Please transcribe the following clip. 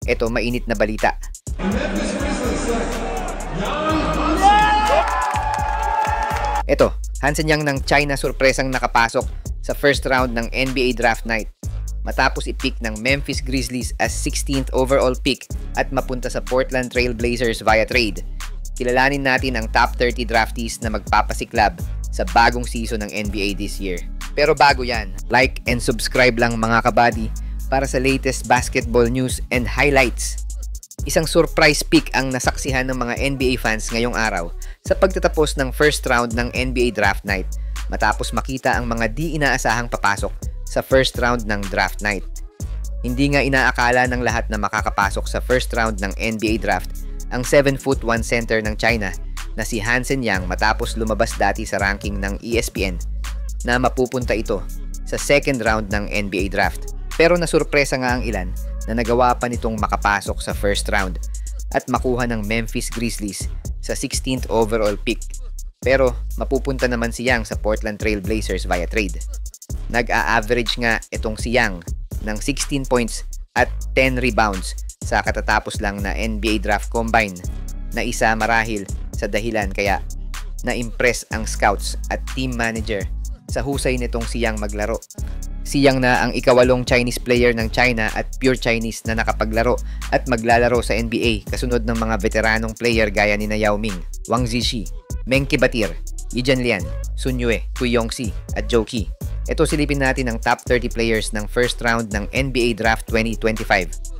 Ito mainit na balita. Ito, Hansen Yang ng China surpresang nakapasok sa first round ng NBA Draft Night matapos i-pick ng Memphis Grizzlies as 16th overall pick at mapunta sa Portland Trail Blazers via trade. Kilalanin natin ang top 30 draftees na magpapasiklab sa bagong season ng NBA this year. Pero bago yan, like and subscribe lang mga kabady para sa latest basketball news and highlights. Isang surprise pick ang nasaksihan ng mga NBA fans ngayong araw sa pagtatapos ng first round ng NBA Draft Night matapos makita ang mga di inaasahang papasok sa first round ng Draft Night. Hindi nga inaakala ng lahat na makakapasok sa first round ng NBA Draft ang 7'1" center ng China na si Hansen Yang matapos lumabas dati sa ranking ng ESPN na mapupunta ito sa second round ng NBA Draft. Pero nasurpresa nga ang ilan na nagawa pa nitong makapasok sa first round at makuha ng Memphis Grizzlies sa 16th overall pick. Pero mapupunta naman si Yang sa Portland Trail Blazers via trade. Nag-a-average nga itong si Yang ng 16 points at 10 rebounds sa katatapos lang na NBA Draft Combine na isa marahil sa dahilan kaya na-impress ang scouts at team manager sa husay nitong si Yang maglaro. Si Yang na ang ikawalong Chinese player ng China at pure Chinese na nakapaglaro at maglalaro sa NBA kasunod ng mga veteranong player gaya ni Yao Ming, Wang Zixi, Meng Kibatir, Yi Jianlian, Sun Yue, Hui Yongxi at Zhou Qi. Ito silipin natin ang top 30 players ng first round ng NBA Draft 2025.